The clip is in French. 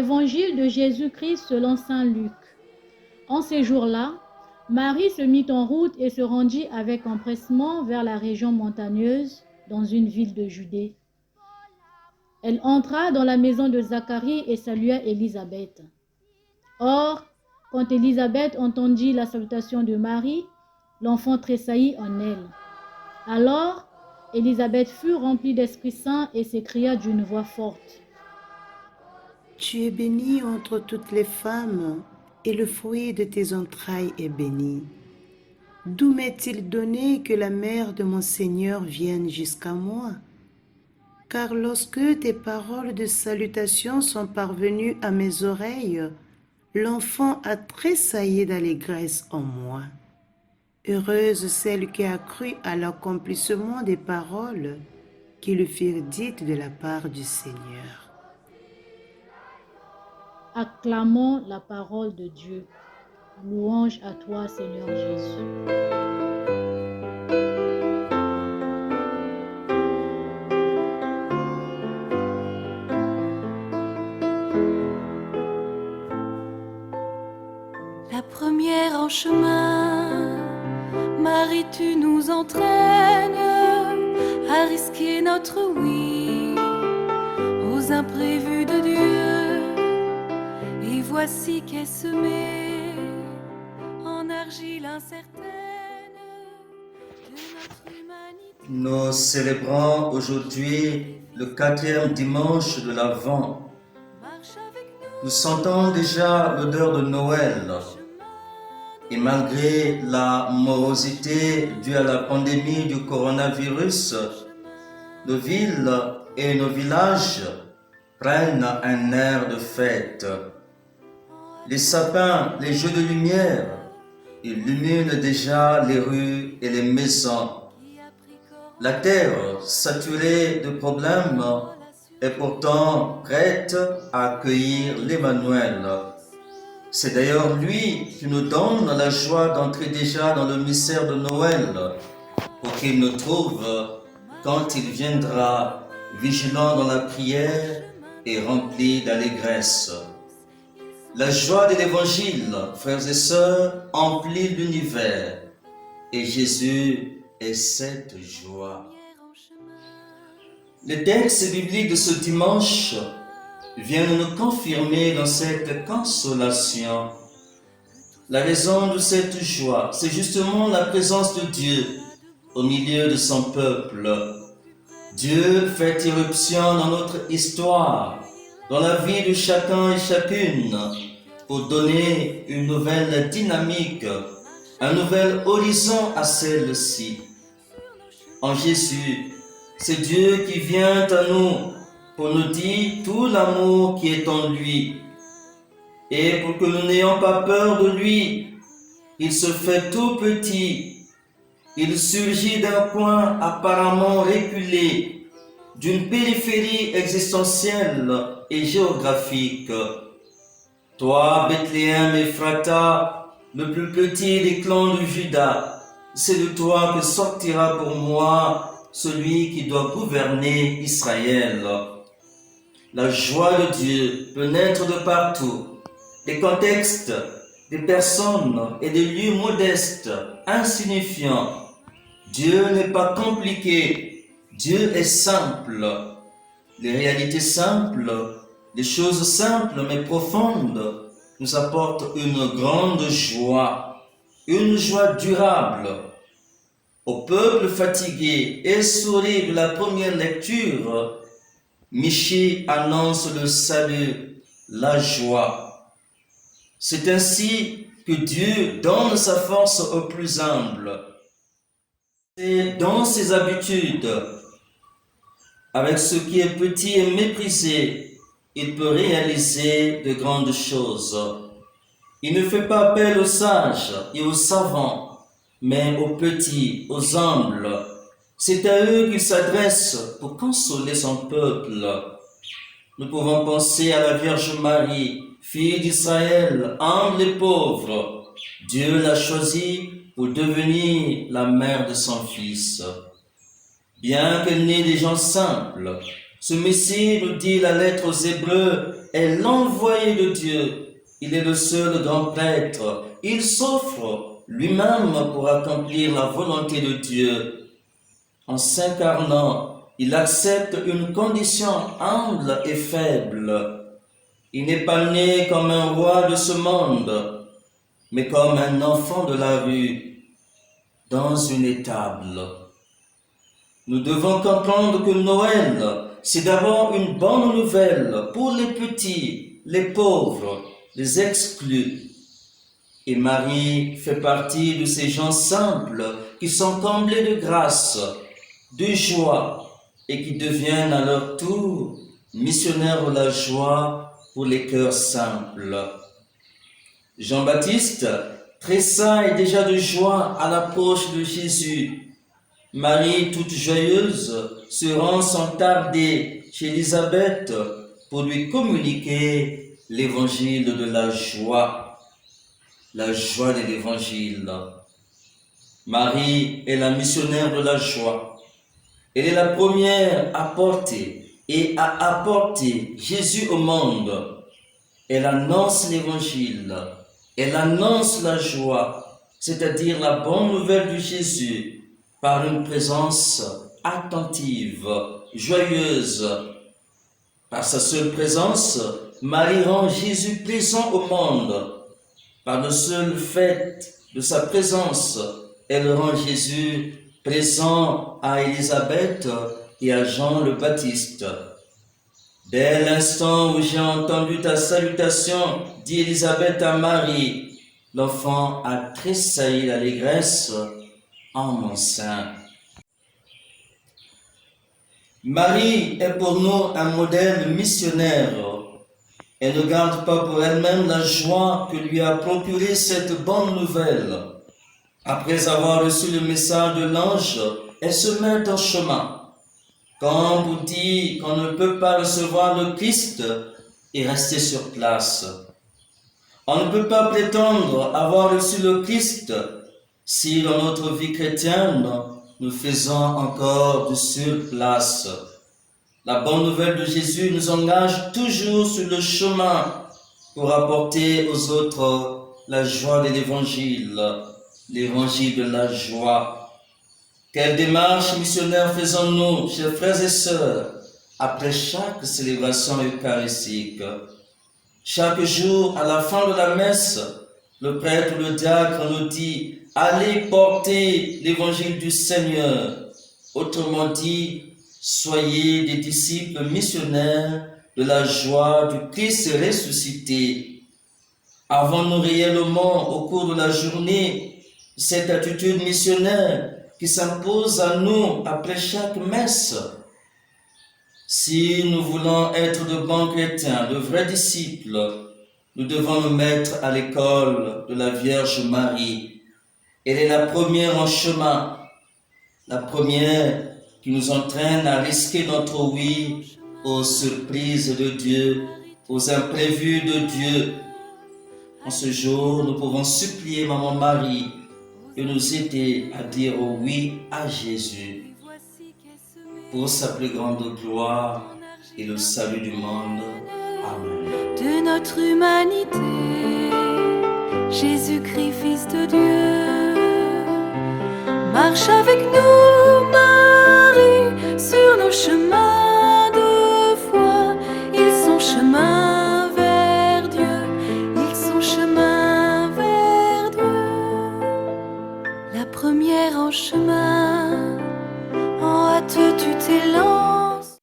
Évangile de Jésus-Christ selon saint Luc. En ces jours-là, Marie se mit en route et se rendit avec empressement vers la région montagneuse dans une ville de Judée. Elle entra dans la maison de Zacharie et salua Élisabeth. Or, quand Élisabeth entendit la salutation de Marie, l'enfant tressaillit en elle. Alors, Élisabeth fut remplie d'Esprit Saint et s'écria d'une voix forte: Tu es bénie entre toutes les femmes, et le fruit de tes entrailles est béni. D'où m'est-il donné que la mère de mon Seigneur vienne jusqu'à moi? Car lorsque tes paroles de salutation sont parvenues à mes oreilles, l'enfant a tressailli d'allégresse en moi. Heureuse celle qui a cru à l'accomplissement des paroles qui lui furent dites de la part du Seigneur. Acclamons la parole de Dieu. Louange à toi, Seigneur Jésus. La première en chemin, Marie, tu nous entraînes à risquer notre oui aux imprévus de Dieu. Et voici qu'est semée en argile incertaine de notre humanité. Nous célébrons aujourd'hui le 4e dimanche de l'Avent. Nous sentons déjà l'odeur de Noël. Et malgré la morosité due à la pandémie du coronavirus, nos villes et nos villages prennent un air de fête. Les sapins, les jeux de lumière illuminent déjà les rues et les maisons. La terre, saturée de problèmes, est pourtant prête à accueillir l'Emmanuel. C'est d'ailleurs lui qui nous donne la joie d'entrer déjà dans le mystère de Noël, pour qu'il nous trouve quand il viendra, vigilant dans la prière et rempli d'allégresse. La joie de l'Évangile, frères et sœurs, emplit l'univers, et Jésus est cette joie. Le texte biblique de ce dimanche vient nous confirmer dans cette consolation. La raison de cette joie, c'est justement la présence de Dieu au milieu de son peuple. Dieu fait irruption dans notre histoire, dans la vie de chacun et chacune, pour donner une nouvelle dynamique, un nouvel horizon à celle-ci. En Jésus, c'est Dieu qui vient à nous pour nous dire tout l'amour qui est en lui. Et pour que nous n'ayons pas peur de lui, il se fait tout petit. Il surgit d'un coin apparemment reculé, d'une périphérie existentielle et géographique. Toi, Bethléem Ephrata, le plus petit des clans de Juda, c'est de toi que sortira pour moi celui qui doit gouverner Israël. La joie de Dieu peut naître de partout, des contextes, des personnes et des lieux modestes, insignifiants. Dieu n'est pas compliqué, Dieu est simple. Les réalités simples, les choses simples mais profondes nous apportent une grande joie, une joie durable. Au peuple fatigué et essouré de la première lecture, Michée annonce le salut, la joie. C'est ainsi que Dieu donne sa force aux plus humbles. C'est dans ses habitudes, avec ce qui est petit et méprisé, il peut réaliser de grandes choses. Il ne fait pas appel aux sages et aux savants, mais aux petits, aux humbles. C'est à eux qu'il s'adresse pour consoler son peuple. Nous pouvons penser à la Vierge Marie, fille d'Israël, humble et pauvre. Dieu l'a choisie pour devenir la mère de son Fils. Bien qu'elle n'ait des gens simples, ce Messie, nous dit la lettre aux Hébreux, est l'envoyé de Dieu. Il est le seul grand prêtre. Il s'offre lui-même pour accomplir la volonté de Dieu. En s'incarnant, il accepte une condition humble et faible. Il n'est pas né comme un roi de ce monde, mais comme un enfant de la rue, dans une étable. Nous devons comprendre que Noël, c'est d'abord une bonne nouvelle pour les petits, les pauvres, les exclus. Et Marie fait partie de ces gens simples qui sont comblés de grâce, de joie et qui deviennent à leur tour missionnaires de la joie pour les cœurs simples. Jean-Baptiste tressaille déjà de joie à l'approche de Jésus. Marie, toute joyeuse, se rend sans tarder chez Élisabeth pour lui communiquer l'évangile de la joie de l'évangile. Marie est la missionnaire de la joie. Elle est la première à porter et à apporter Jésus au monde. Elle annonce l'évangile, elle annonce la joie, c'est-à-dire la bonne nouvelle de Jésus, par une présence attentive, joyeuse. Par sa seule présence, Marie rend Jésus présent au monde. Par le seul fait de sa présence, elle rend Jésus présent à Élisabeth et à Jean le Baptiste. Dès l'instant où j'ai entendu ta salutation, dit Élisabeth à Marie, l'enfant a tressailli d'allégresse en mon sein. Marie est pour nous un modèle missionnaire. Elle ne garde pas pour elle-même la joie que lui a procurée cette bonne nouvelle. Après avoir reçu le message de l'ange, elle se met en chemin. Quand on vous dit qu'on ne peut pas recevoir le Christ et rester sur place, on ne peut pas prétendre avoir reçu le Christ si dans notre vie chrétienne, nous faisons encore du sur-place. La bonne nouvelle de Jésus nous engage toujours sur le chemin pour apporter aux autres la joie de l'évangile de la joie. Quelle démarche missionnaire faisons-nous, chers frères et sœurs, après chaque célébration eucharistique? Chaque jour, à la fin de la messe, le prêtre ou le diacre nous dit « Allez porter l'évangile du Seigneur ». Autrement dit, soyez des disciples missionnaires de la joie du Christ ressuscité. Avons-nous réellement, au cours de la journée, cette attitude missionnaire qui s'impose à nous après chaque messe? Si nous voulons être de bons chrétiens, de vrais disciples, nous devons nous mettre à l'école de la Vierge Marie. Elle est la première en chemin, la première qui nous entraîne à risquer notre oui aux surprises de Dieu, aux imprévus de Dieu. En ce jour, nous pouvons supplier Maman Marie de nous aider à dire oui à Jésus pour sa plus grande gloire et le salut du monde. Amen. De notre humanité, Jésus-Christ, Fils de Dieu, marche avec nous, Marie, sur nos chemins de foi. Ils sont chemins